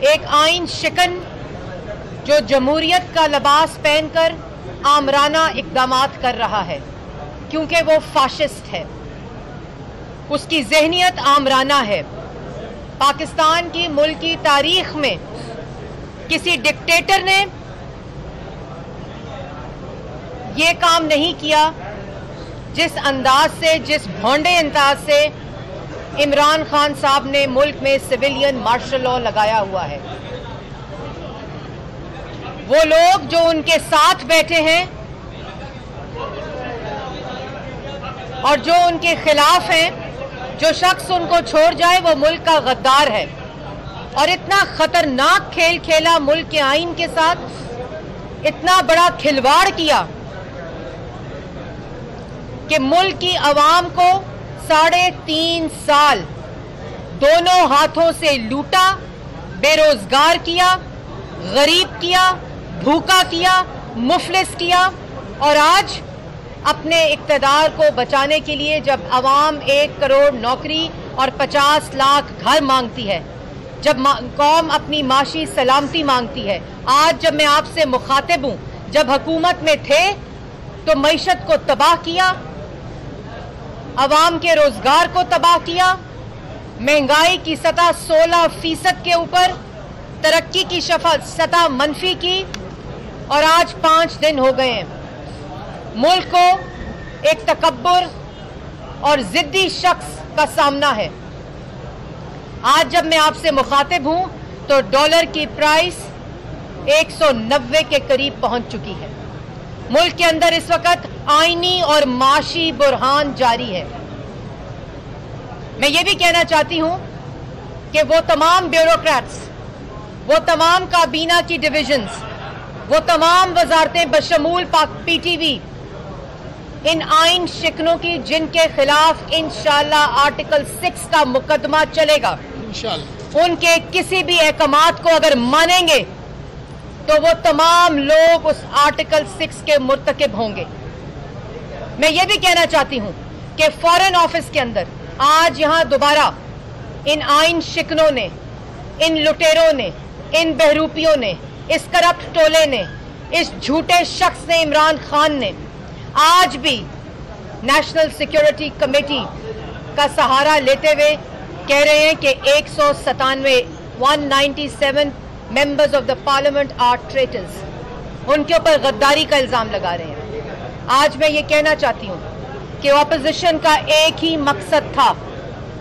एक आइन शिकन जो जमहूरियत का लिबास पहनकर आमराना इक़दामात कर रहा है, क्योंकि वो फाशिस्ट है, उसकी जहनियत आमराना है। पाकिस्तान की मुल्क की तारीख में किसी डिक्टेटर ने ये काम नहीं किया जिस अंदाज से, जिस भोंडे अंदाज से इमरान खान साहब ने मुल्क में सिविलियन मार्शल लॉ लगाया हुआ है। वो लोग जो उनके साथ बैठे हैं और जो उनके खिलाफ हैं, जो शख्स उनको छोड़ जाए वो मुल्क का गद्दार है। और इतना खतरनाक खेल खेला मुल्क के आइन के साथ, इतना बड़ा खिलवाड़ किया कि मुल्क की आवाम को 3.5 साल दोनों हाथों से लूटा, बेरोजगार किया, गरीब किया, भूखा किया, मुफलिस किया। और आज अपने इक़्तिदार को बचाने के लिए जब आवाम 1 करोड़ नौकरी और 50 लाख घर मांगती है, जब कौम अपनी माशी सलामती मांगती है, आज जब मैं आपसे मुखातिब हूं, जब हुकूमत में थे तो मईशत को तबाह किया, आवाम के रोजगार को तबाह किया, महंगाई की सतह 16% के ऊपर, तरक्की की सतह मनफी की। और आज 5 दिन हो गए हैं, मुल्क को एक तकब्बुर और जिद्दी शख्स का सामना है। आज जब मैं आपसे मुखातिब हूं तो डॉलर की प्राइस 190 के करीब पहुंच चुकी है। मुल्क के अंदर इस वक्त आईनी और माशी बुरहान जारी है। मैं ये भी कहना चाहती हूं कि वो तमाम ब्यूरोक्रेट्स, वो तमाम काबीना की डिविजन्स, वो तमाम वजारतें बशमूल पीटीवी इन आइन शिकनों की, जिनके खिलाफ इंशाअल्लाह आर्टिकल 6 का मुकदमा चलेगा, उनके किसी भी अहकामात को अगर मानेंगे तो वो तमाम लोग उस आर्टिकल 6 के मुर्तकिब होंगे। मैं ये भी कहना चाहती हूं कि फॉरेन ऑफिस के अंदर आज यहां दोबारा इन आइन शिकनों ने, इन लुटेरों ने, इन बहरूपियों ने, इस करप्ट टोले ने, इस झूठे शख्स ने, इमरान खान ने आज भी नेशनल सिक्योरिटी कमेटी का सहारा लेते हुए कह रहे हैं कि 197 members of the parliament are traitors, उनके ऊपर गद्दारी का इल्जाम लगा रहे हैं। आज मैं ये कहना चाहती हूँ कि ऑपोजिशन का एक ही मकसद था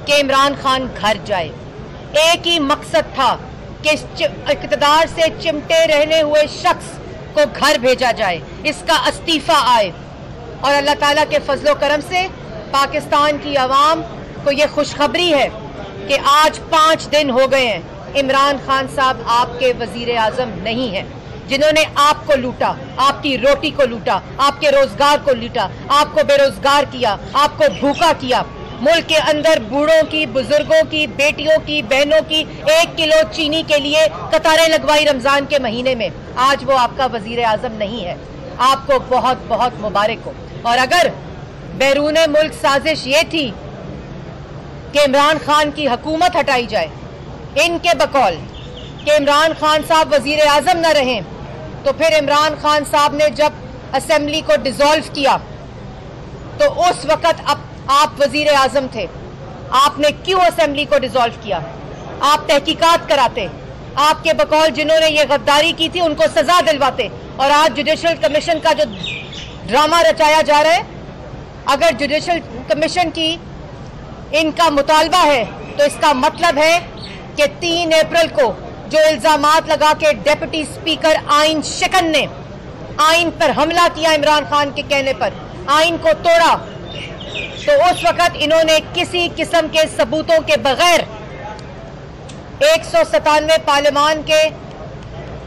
कि इमरान खान घर जाए, एक ही मकसद था कि इक़्तिदार से चिमटे रहने हुए शख्स को घर भेजा जाए, इसका इस्तीफा आए। और अल्लाह ताला के फजलो करम से पाकिस्तान की आवाम को ये खुशखबरी है कि आज 5 दिन हो गए हैं, इमरान खान साहब आपके वजीर आजम नहीं है, जिन्होंने आपको लूटा, आपकी रोटी को लूटा, आपके रोजगार को लूटा, आपको बेरोजगार किया, आपको भूखा किया। मुल्क के अंदर बूढ़ों की, बुजुर्गों की, बेटियों की, बहनों की 1 किलो चीनी के लिए कतारें लगवाई रमजान के महीने में। आज वो आपका वजीर आजम नहीं है। आपको बहुत बहुत मुबारक हो। और अगर बैरून मुल्क साजिश ये थी कि इमरान खान की हुकूमत हटाई जाए, इनके बकौल कि इमरान खान साहब वजीर आजम न रहें, तो फिर इमरान खान साहब ने जब असेंबली को डिसॉल्व किया तो उस वक्त आप वजीर आजम थे, आपने क्यों असेंबली को डिसॉल्व किया? आप तहकीकात कराते, आपके बकौल जिन्होंने ये गद्दारी की थी उनको सजा दिलवाते। और आज जुडिशल कमीशन का जो ड्रामा रचाया जा रहा है, अगर जुडिशल कमीशन की इनका मुतालबा है तो इसका मतलब है कि 3 अप्रैल को जो इल्जामात लगा के डेप्यूटी स्पीकर आइन शिकन ने आइन पर हमला किया, इमरान खान के कहने पर आइन को तोड़ा, तो उस वक्त इन्होंने किसी किस्म के सबूतों के बगैर 197 पार्लियामान के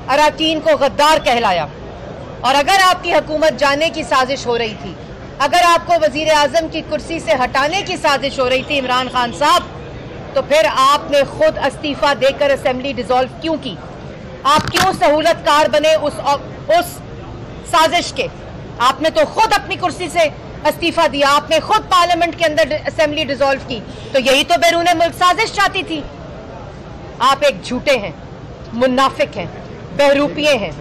अरकान को गद्दार कहलाया। और अगर आपकी हुकूमत जाने की साजिश हो रही थी, अगर आपको वजीर आजम की कुर्सी से हटाने की साजिश हो रही थी इमरान खान साहब, तो फिर आपने खुद इस्तीफा देकर असेंबली डिसॉल्व क्यों की? आप क्यों सहूलतकार बने उस साजिश के? आपने तो खुद अपनी कुर्सी से इस्तीफा दिया, आपने खुद पार्लियामेंट के अंदर असेंबली डिसॉल्व की। तो यही तो बैरून मुल्क साजिश चाहती थी। आप एक झूठे हैं, मुनाफिक हैं, बहरूपिये हैं,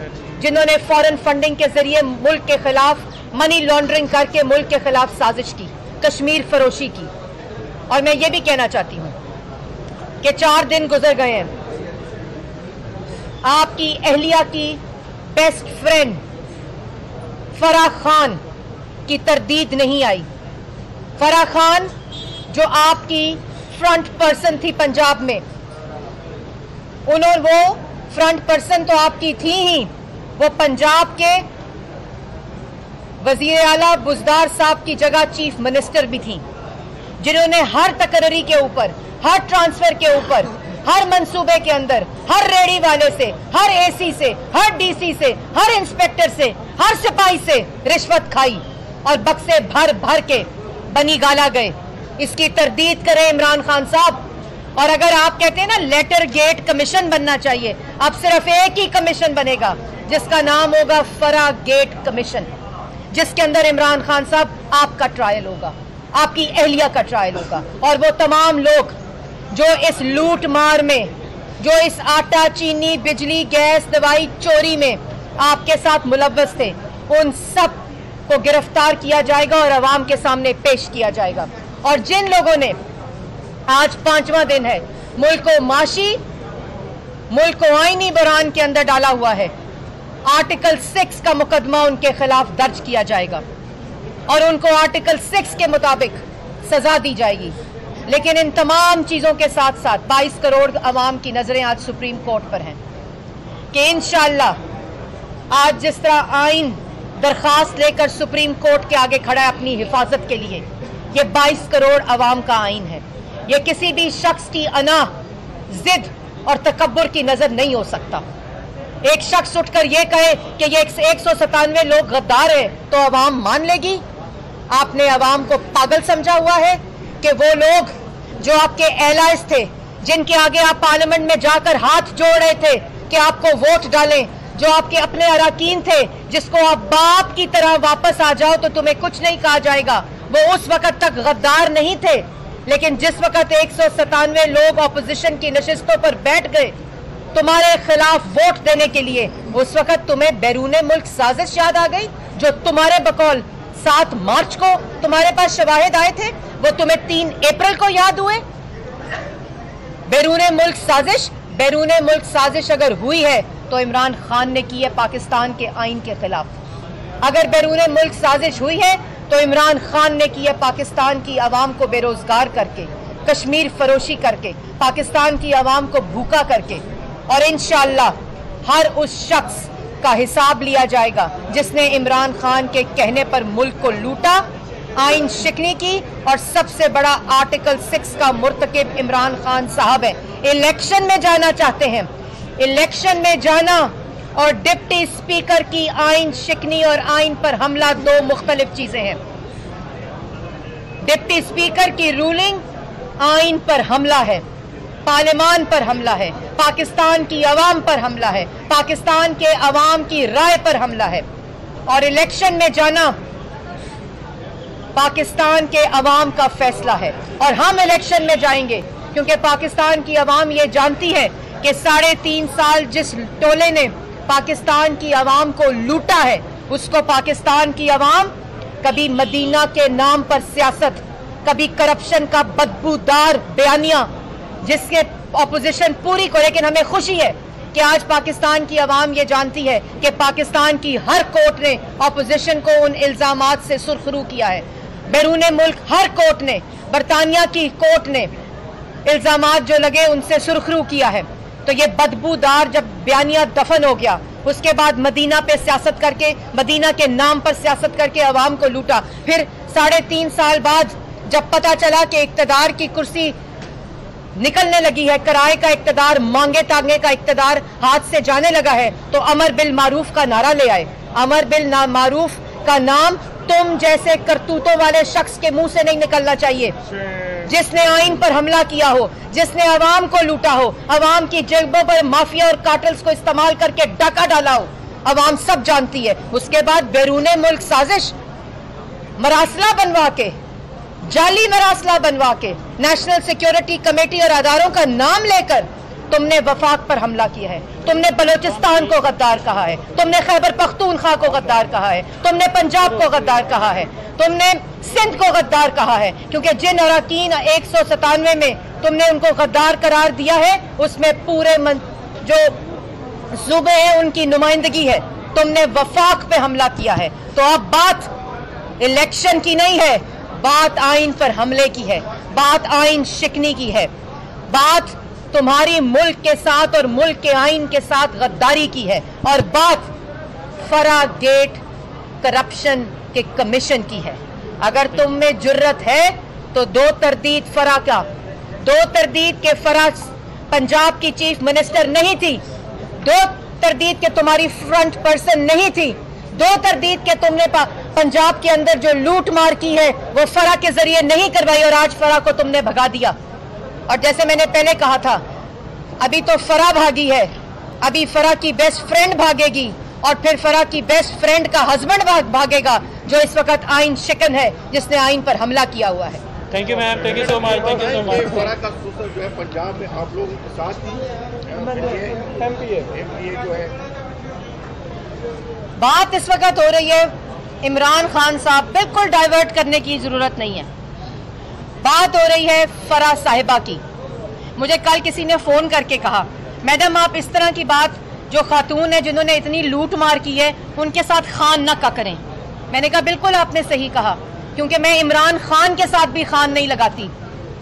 जिन्होंने फॉरेन फंडिंग के जरिए मुल्क के खिलाफ मनी लॉन्ड्रिंग करके मुल्क के खिलाफ साजिश की, कश्मीर फरोशी की। और मैं ये भी कहना चाहती हूं कि 4 दिन गुजर गए हैं, आपकी अहलिया की बेस्ट फ्रेंड फराह खान की तरदीद नहीं आई। फराह खान जो आपकी फ्रंट पर्सन थी पंजाब में, वो फ्रंट पर्सन तो आपकी थी ही, वो पंजाब के वजीर आला बुज़दार साहब की जगह चीफ मिनिस्टर भी थी, जिन्होंने हर तकरीरी के ऊपर, हर ट्रांसफर के ऊपर, हर मंसूबे के अंदर, हर रेडी वाले से, हर एसी से, हर डीसी से, हर इंस्पेक्टर से, हर सिपाही से रिश्वत खाई और बक्से भर भर के बनी गाला गए। इसकी तरदीद करें इमरान खान साहब। और अगर आप कहते हैं ना लेटर गेट कमीशन बनना चाहिए, अब सिर्फ एक ही कमीशन बनेगा जिसका नाम होगा फराह गेट कमीशन, जिसके अंदर इमरान खान साहब आपका ट्रायल होगा, आपकी अहलिया का ट्रायल होगा, और वो तमाम लोग जो इस लूट मार में, जो इस आटा चीनी बिजली गैस दवाई चोरी में आपके साथ मुलव्वस थे, उन सब को गिरफ्तार किया जाएगा और अवाम के सामने पेश किया जाएगा। और जिन लोगों ने आज 5वां दिन है मुल्क को माशी, मुल्क को आईनी बहरान के अंदर डाला हुआ है, आर्टिकल 6 का मुकदमा उनके खिलाफ दर्ज किया जाएगा और उनको आर्टिकल 6 के मुताबिक सजा दी जाएगी। लेकिन इन तमाम चीजों के साथ साथ 22 करोड़ अवाम की नजरें आज सुप्रीम कोर्ट पर हैं कि इंशाअल्लाह आज जिस तरह आइन दरखास्त लेकर सुप्रीम कोर्ट के आगे खड़ा है अपनी हिफाजत के लिए, ये 22 करोड़ अवाम का आइन है। ये किसी भी शख्स की अना, जिद और तकब्बुर की नजर नहीं हो सकता। एक शख्स उठकर ये कहे कि ये 197 लोग गद्दार है तो अवाम मान लेगी? आपने अवाम को पागल समझा हुआ है कि वो लोग जो आपके एलाइज थे, जिनके आगे आप पार्लियामेंट में जाकर हाथ जोड़ रहे थे कि आपको वोट डालें, जो आपके अपने अराकीन थे, जिसको आप बाप की तरह वापस आ जाओ तो तुम्हें कुछ नहीं कहा जाएगा, वो उस वक्त तक गद्दार नहीं थे। लेकिन जिस वक्त 197 लोग ऑपोजिशन की नशिस्तों पर बैठ गए तुम्हारे खिलाफ वोट देने के लिए, उस वक्त तुम्हें बैरूने मुल्क साजिश याद आ गई, जो तुम्हारे बकौल 7 मार्च को तुम्हारे पास शवाहिद आए थे, वो तुम्हें 3 अप्रैल को याद हुए। बैरूने मुल्क साजिश, बैरूने मुल्क साजिश अगर हुई है तो इमरान खान ने की है पाकिस्तान के आइन के खिलाफ। अगर बैरूने मुल्क साजिश हुई है तो इमरान खान ने की है पाकिस्तान की आवाम को बेरोजगार करके, कश्मीर फरोशी करके, पाकिस्तान की आवाम को भूखा करके। और इंशाअल्लाह हर उस शख्स का हिसाब लिया जाएगा जिसने इमरान खान के कहने पर मुल्क को लूटा, आइन शिकनी की, और सबसे बड़ा आर्टिकल 6 का मुर्तकिब इमरान खान साहब है। इलेक्शन में जाना चाहते हैं, इलेक्शन में जाना और डिप्टी स्पीकर की आइन शिकनी और आइन पर हमला 2 मुख्तलिफ चीजें हैं। डिप्टी स्पीकर की रूलिंग आइन पर हमला है, पार्लियामान पर हमला है, पाकिस्तान की अवाम पर हमला है, पाकिस्तान के अवाम की राय पर हमला है। और इलेक्शन में जाना पाकिस्तान के अवाम का फैसला है और हम इलेक्शन में जाएंगे क्योंकि पाकिस्तान की अवाम ये जानती है कि 3.5 साल जिस टोले ने पाकिस्तान की अवाम को लूटा है, उसको पाकिस्तान की अवाम कभी मदीना के नाम पर सियासत, कभी करप्शन का बदबूदार बयानिया जिसके ऑपोजिशन पूरी को, लेकिन हमें खुशी है कि आज पाकिस्तान की अवाम ये जानती है कि पाकिस्तान की हर कोर्ट ने ऑपोजिशन को उन इल्जामात से सुरखरू किया है। बैरूने मुल्क हर कोर्ट ने, बरतानिया की कोर्ट ने इल्जामात जो लगे उनसे सुरखरू किया है। तो ये बदबूदार जब बयानिया दफन हो गया, उसके बाद मदीना पे सियासत करके, मदीना के नाम पर सियासत करके अवाम को लूटा। फिर 3.5 साल बाद जब पता चला कि इक्तदार की कुर्सी निकलने लगी है, किराए का इक्तदार, मांगे तांगे का इक्तदार हाथ से जाने लगा है, तो अमर बिल मारूफ का नारा ले आए। अमर बिल मारूफ का नाम तुम जैसे करतूतों वाले शख्स के मुंह से नहीं निकलना चाहिए, जिसने आइन पर हमला किया हो, जिसने अवाम को लूटा हो, अवाम की जेबों पर माफिया और कार्टल्स को इस्तेमाल करके डाका डाला हो, अवाम सब जानती है। उसके बाद बैरूने मुल्क साजिश, मरासला बनवा के, जाली मरासला बनवा के, नेशनल सिक्योरिटी कमेटी और अदारों का नाम लेकर तुमने वफाक पर हमला किया है, तुमने बलूचिस्तान को गद्दार कहा है, तुमने खैबर पख्तूनख्वा को गद्दार कहा है, तुमने पंजाब को गद्दार कहा है, तुमने सिंध को गद्दार कहा है, क्योंकि जिन अराकीन 197 में तुमने उनको गद्दार करार दिया है उसमें पूरे जो सूबे हैं उनकी नुमाइंदगी है। तुमने वफाक पे हमला किया है। तो अब बात इलेक्शन की नहीं है, बात आइन पर हमले की है, बात आइन शिकनी की है, बात तुम्हारी मुल्क के साथ और मुल्क के आइन के साथ गद्दारी की है, और बात फरा गेट करप्शन के कमीशन की है। अगर तुम में जुर्रत है तो 2 तरदीद फरा का, 2 तरदीद के फरा पंजाब की चीफ मिनिस्टर नहीं थी, 2 तरदीद के तुम्हारी फ्रंट पर्सन नहीं थी, 2 तरदीद के तुमने पंजाब के अंदर जो लूट मार की है वो फरा के जरिए नहीं करवाई, और आज फरा को तुमने भगा दिया। और जैसे मैंने पहले कहा था, अभी तो फरा भागी है, अभी फरा की बेस्ट फ्रेंड भागेगी, और फिर फरा की बेस्ट फ्रेंड का हस्बैंड भागेगा, जो इस वक्त आइन शिकन है, जिसने आइन पर हमला किया हुआ है। Thank you ma'am, thank you so much, thank you so much. फरा का सूत्र जो है पंजाब में आप लोगों के साथ ही एमपीए जो है, बात इस वक्त हो रही है इमरान खान साहब, बिल्कुल डाइवर्ट करने की जरूरत नहीं है। बात हो रही है फरा साहिबा की। मुझे कल किसी ने फोन करके कहा, मैडम आप इस तरह की बात, जो खातून है जिन्होंने इतनी लूट मार की है उनके साथ खान न का करें। मैंने कहा बिल्कुल आपने सही कहा, क्योंकि मैं इमरान खान के साथ भी खान नहीं लगाती।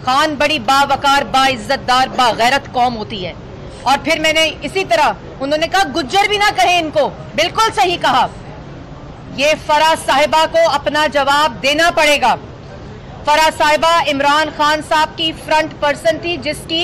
खान बड़ी बावकार, बाइज्जतदार, बागैरत कौम होती है। और फिर मैंने इसी तरह, उन्होंने कहा गुज्जर भी ना कहे इनको, बिल्कुल सही कहा। ये फरा साहिबा को अपना जवाब देना पड़ेगा। फरा साहिबा इमरान खान साहब की फ्रंट पर्सन थी, जिसकी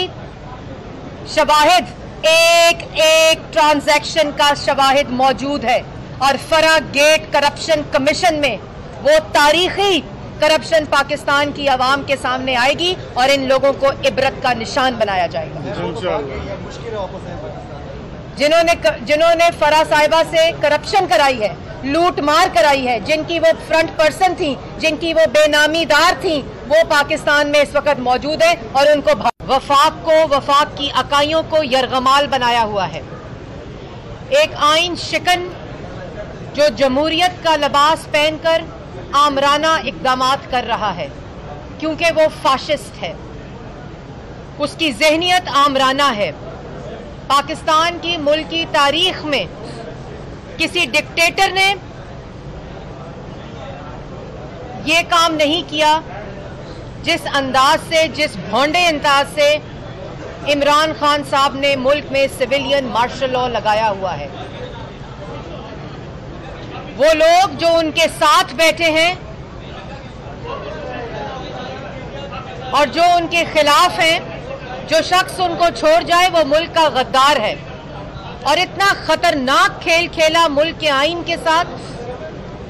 शवाहिद एक ट्रांजैक्शन का शवाहिद मौजूद है, और फरा गेट करप्शन कमीशन में वो तारीखी करप्शन पाकिस्तान की आवाम के सामने आएगी, और इन लोगों को इबरत का निशान बनाया जाएगा। जिन्होंने फरा साहिबा से करप्शन कराई है, लूट मार कराई है, जिनकी वो फ्रंट पर्सन थी, जिनकी वो बेनामीदार थी, वो पाकिस्तान में इस वक्त मौजूद है, और उनको वफाक की अकाइयों को यरगमाल बनाया हुआ है। एक आइन शिकन जो जमहूरियत का लिबास पहनकर आमराना इक़दामात कर रहा है, क्योंकि वो फाशिस्ट है, उसकी ज़हनियत आमराना है। पाकिस्तान की मुल्की तारीख में किसी डिक्टेटर ने ये काम नहीं किया जिस अंदाज से, जिस भोंडे अंदाज से इमरान खान साहब ने मुल्क में सिविलियन मार्शल लॉ लगाया हुआ है। वो लोग जो उनके साथ बैठे हैं और जो उनके खिलाफ हैं, जो शख्स उनको छोड़ जाए वो मुल्क का गद्दार है। और इतना खतरनाक खेल खेला मुल्क के आइन के साथ,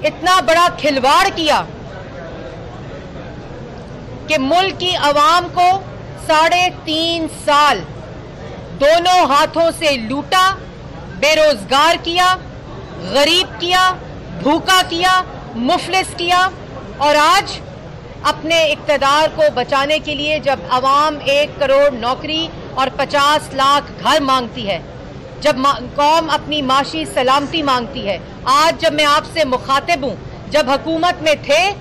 इतना बड़ा खिलवाड़ किया कि मुल्क की आवाम को 3.5 साल दोनों हाथों से लूटा, बेरोजगार किया, गरीब किया, भूखा किया, मुफलिस किया। और आज अपने इक़्तिदार को बचाने के लिए जब आवाम 1 करोड़ नौकरी और 50 लाख घर मांगती है, जब कौम अपनी माशी सलामती मांगती है, आज जब मैं आपसे मुखातिब हूं, जब हुकूमत में थे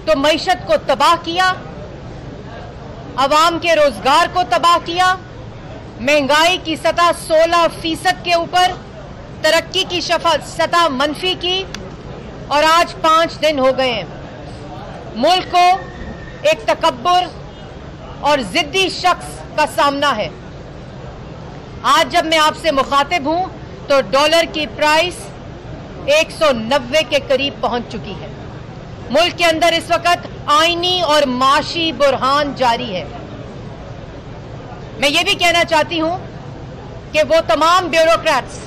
तो मईशत को तबाह किया, आवाम के रोजगार को तबाह किया, महंगाई की सतह 16% के ऊपर, तरक्की की सतह मनफी की। और आज 5 दिन हो गए हैं, मुल्क को एक तकब्बुर और जिद्दी शख्स का सामना है। आज जब मैं आपसे मुखातिब हूं तो डॉलर की प्राइस 190 के करीब पहुंच चुकी है। मुल्क के अंदर इस वक्त आईनी और माशी बुरहान जारी है। मैं ये भी कहना चाहती हूं कि वो तमाम ब्यूरोक्रेट्स